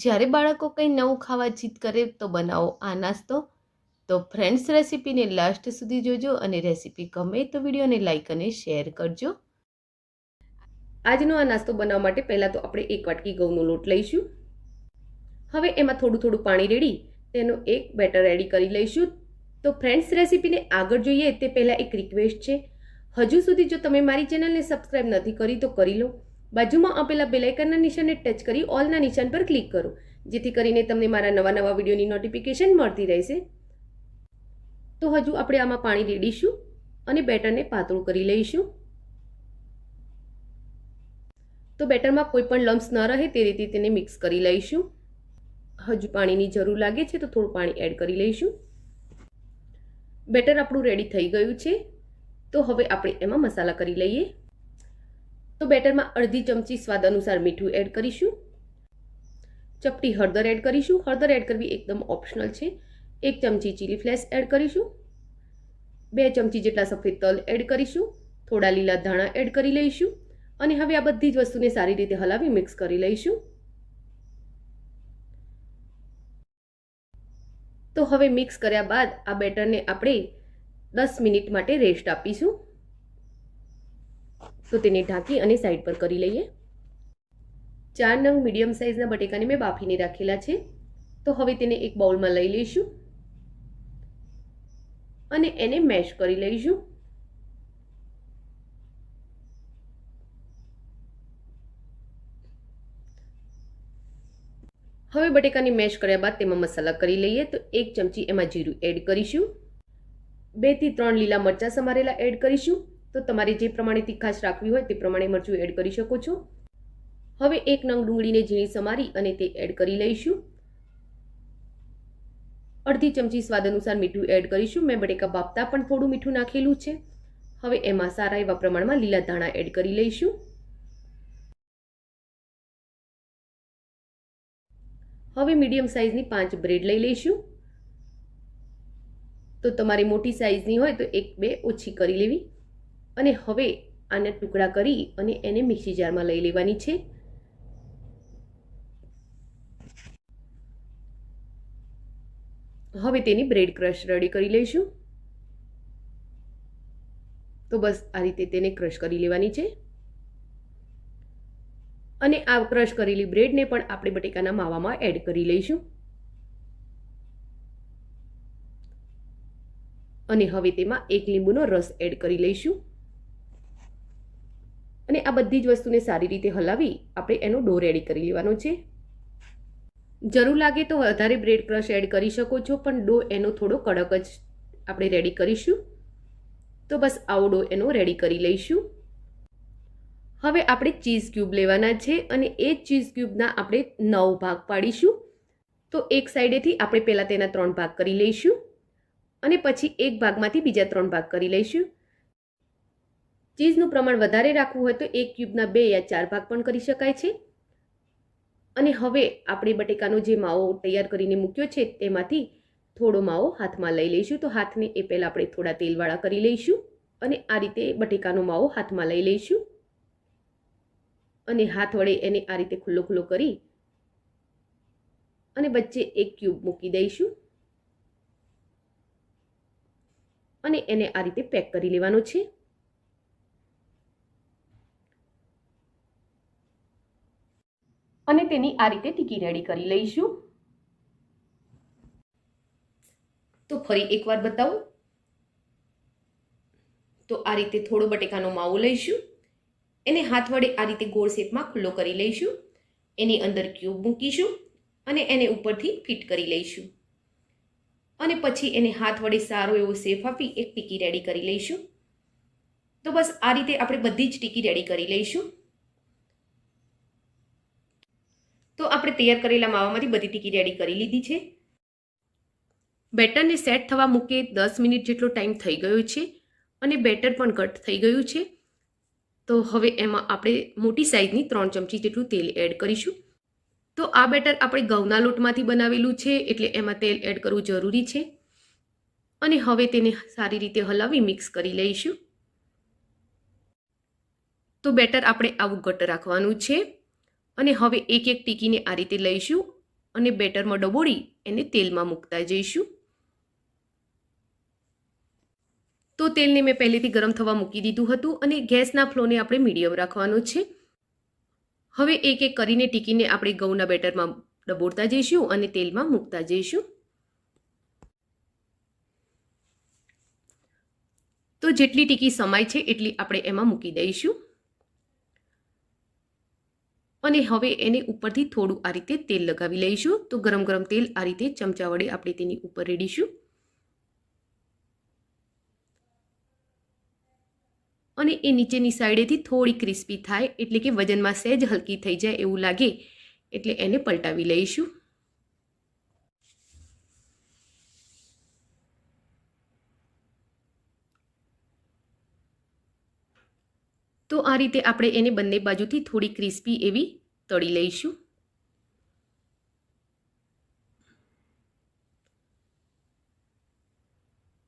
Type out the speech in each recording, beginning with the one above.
જ્યારે બાળકો કંઈ નવું ખાવા જીદ કરે તો બનાવો આ નાસ્તો. તો ફ્રેન્ડ્સ, રેસીપીને લાસ્ટ સુધી જોજો અને રેસીપી ગમે તો વિડીયોને લાઈક અને શેર કરજો. આજનો આ નાસ્તો બનાવવા માટે પહેલાં તો આપણે 1 વાટકી ઘઉંનો લોટ લઈશું. હવે એમાં થોડું થોડું પાણી રેડી તેનો એક બેટર રેડી કરી લઈશું. તો ફ્રેન્ડ્સ, રેસીપીને આગળ જોઈએ તે પહેલાં એક રિક્વેસ્ટ છે. હજુ સુધી જો તમે મારી ચેનલને સબસ્ક્રાઈબ નથી કરી તો કરી લો. બાજુમાં આપેલા બેલ આઇકનના નિશાનને ટચ કરી ઓલના નિશાન પર ક્લિક કરો, જેથી કરીને તમને મારા નવા વિડીયોની નોટિફિકેશન મળતી રહેશે. તો હજુ આપણે આમાં પાણી રેડીશું અને બેટરને પાતળું કરી લઈશું. તો બેટરમાં કોઈ પણ લમ્સ ન રહે તે રીતે તેને મિક્સ કરી લઈશું. હજુ પાણીની જરૂર લાગે છે તો થોડું પાણી એડ કરી લઈશું. બેટર આપણું રેડી થઈ ગયું છે. તો હવે આપણે એમાં મસાલા કરી લઈએ. તો બેટરમાં અડધી ચમચી સ્વાદ અનુસાર મીઠું એડ કરીશું. ચપટી હળદર એડ કરીશું. હળદર એડ કરવી એકદમ ઓપ્શનલ છે. 1 ચમચી ચીલી ફ્લેક્સ એડ કરીશું. 2 ચમચી જેટલા સફેદ તલ એડ કરીશું. થોડા લીલા ધાણા એડ કરી લઈશું અને હવે આ બધી જ વસ્તુને સારી રીતે હલાવી મિક્સ કરી લઈશું. તો હવે મિક્સ કર્યા બાદ આ બેટરને આપણે 10 મિનિટ માટે રેસ્ટ આપીશું. તો તેને ઢાંકી અને સાઈડ પર કરી લઈએ. 4 નંગ મીડિયમ સાઇઝના બટેકાને મેં બાફીને રાખેલા છે. તો હવે તેને એક બાઉલમાં લઈ લઈશું અને એને મેશ કરી લઈશું. હવે બટેકાને મેશ કર્યા બાદ તેમાં મસાલા કરી લઈએ. તો 1 ચમચી એમાં જીરું એડ કરીશું. 2 થી 3 લીલા મરચાં સમારેલા એડ કરીશું. તો તમારે જે પ્રમાણે તીખાશ રાખવી હોય તે પ્રમાણે મરચું એડ કરી શકો છો. હવે 1 નંગ ડુંગળીને ઝીણી સમારી અને તે એડ કરી લઈશું. અડધી ચમચી સ્વાદ અનુસાર મીઠું એડ કરીશું. મેં બટેકા બાફતા પણ થોડું મીઠું નાખેલું છે. હવે એમાં સારા એવા પ્રમાણમાં લીલા ધાણા એડ કરી લઈશું. હવે મીડિયમ સાઇઝની 5 બ્રેડ લઈ લઈશું. તો તમારે મોટી સાઇઝની હોય તો 1-2 ઓછી કરી લેવી અને હવે આને ટુકડા કરી અને એને મિક્સી જારમાં લઈ લેવાની છે. હવે તેની બ્રેડ ક્રશ રેડી કરી લઈશું. તો બસ આ રીતે તેને ક્રશ કરી લેવાની છે અને આ ક્રશ કરેલી બ્રેડને પણ આપણે બટેકાના માવામાં એડ કરી લઈશું અને હવે તેમાં 1 લીંબુનો રસ એડ કરી લઈશું અને આ બધી જ વસ્તુને સારી રીતે હલાવી આપણે એનો ડો રેડી કરી લેવાનો છે. જરૂર લાગે તો વધારે બ્રેડ ક્રશ એડ કરી શકો છો, પણ ડો એનો થોડો કડક જ આપણે રેડી કરીશું. તો બસ આવો ડો એનો રેડી કરી લઈશું. હવે આપણે ચીઝ ક્યુબ લેવાના છે અને એ ચીઝ ક્યુબના આપણે 9 ભાગ પાડીશું. તો એક સાઈડેથી આપણે પહેલાં તેના 3 ભાગ કરી લઈશું અને પછી એક ભાગમાંથી બીજા 3 ભાગ કરી લઈશું. ચીઝનું પ્રમાણ વધારે રાખવું હોય તો એક ક્યુબના 2 યા 4 ભાગ પણ કરી શકાય છે. અને હવે આપણે બટેકાનો જે માવો તૈયાર કરીને મૂક્યો છે તેમાંથી થોડો માવો હાથમાં લઈ લઈશું. તો હાથને એ પહેલાં આપણે થોડા તેલવાળા કરી લઈશું અને આ રીતે બટેકાનો માવો હાથમાં લઈ લઈશું અને હાથ વડે એને આ રીતે ખુલ્લો ખુલ્લો કરી અને વચ્ચે એક ક્યુબ મૂકી દઈશું અને એને આ રીતે પેક કરી લેવાનો છે. અને તેની આ રીતે ટીકી રેડી કરી લઈશું. તો ફરી એકવાર બતાવું. તો આ રીતે થોડો બટેકાનો માવો લઈશું, એને હાથ વડે આ રીતે ગોળ શેપમાં ખુલ્લો કરી લઈશું, એની અંદર ક્યુબ મૂકીશું અને એને ઉપરથી ફિટ કરી લઈશું અને પછી એને હાથ વડે સારો એવો શેપ આપી એક ટીકી રેડી કરી લઈશું. તો બસ આ રીતે આપણે બધી જ ટીકી રેડી કરી લઈશું. તો આપણે તૈયાર કરેલા માવામાંથી બધી ટીકી રેડી કરી લીધી છે. બેટરને સેટ થવા મૂકે 10 મિનિટ જેટલો ટાઈમ થઈ ગયો છે અને બેટર પણ ઘટ થઈ ગયું છે. તો હવે એમાં આપણે મોટી સાઇઝની 3 ચમચી જેટલું તેલ એડ કરીશું. તો આ બેટર આપણે ઘઉંના લોટમાંથી બનાવેલું છે એટલે એમાં તેલ એડ કરવું જરૂરી છે અને હવે તેને સારી રીતે હલાવી મિક્સ કરી લઈશું. તો બેટર આપણે આવું ઘટ રાખવાનું છે અને હવે એક એક ટીકીને આ રીતે લઈશું અને બેટરમાં ડબોળી એને તેલમાં મૂકતા જઈશું. તો તેલને મેં પહેલેથી ગરમ થવા મૂકી દીધું હતું અને ગેસના ફ્લોને આપણે મીડિયમ રાખવાનો છે. હવે એક એક કરીને ટીકીને આપણે ઘઉંના બેટરમાં ડબોળતા જઈશું અને તેલમાં મૂકતા જઈશું. તો જેટલી ટીકી સમાય છે એટલી આપણે એમાં મૂકી દઈશું અને હવે એને ઉપરથી થોડું આ રીતે તેલ લગાવી લઈશું. તો ગરમ ગરમ તેલ આ રીતે ચમચા વડે આપણે તેની ઉપર રેડીશું અને એ નીચેની સાઈડેથી થોડી ક્રિસ્પી થાય એટલે કે વજનમાં સહેજ હલકી થઈ જાય એવું લાગે એટલે એને પલટાવી લઈશું. તો આ રીતે આપણે એને બંને બાજુથી થોડી ક્રિસ્પી એવી તળી લઈશું.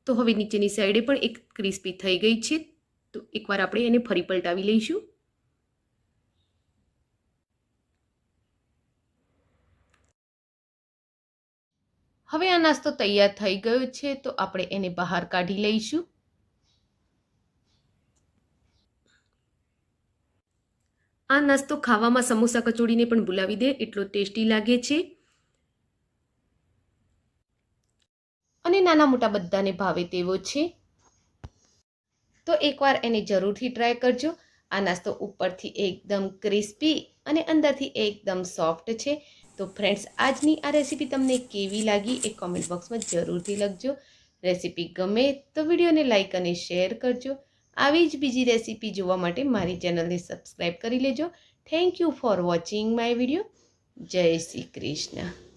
તો હવે નીચેની સાઈડે પણ એક ક્રિસ્પી થઈ ગઈ છે. તો એકવાર આપણે એને ફરી પલટાવી લઈશું. હવે આ નાસ્તો તૈયાર થઈ ગયો છે. તો આપણે એને બહાર કાઢી લઈશું. આ નાસ્તો ખાવામાં સમોસા કચોડીને પણ ભૂલાવી દે એટલો ટેસ્ટી લાગે છે અને નાના મોટા બધાને ભાવે તેવો છે. તો એકવાર એને જરૂરથી ટ્રાય કરજો. આ નાસ્તો ઉપરથી એકદમ ક્રિસ્પી અને અંદરથી એકદમ સોફ્ટ છે. તો ફ્રેન્ડ્સ, આજની આ રેસીપી તમને કેવી લાગી એ કોમેન્ટ બોક્સમાં જરૂરથી લખજો. રેસીપી ગમે તો વિડીયોને લાઇક અને શેર કરજો. આવી જ બીજી રેસીપી જોવા માટે મારી ચેનલને સબસ્ક્રાઈબ કરી લેજો. Thank you for watching my video. જય શ્રી કૃષ્ણ.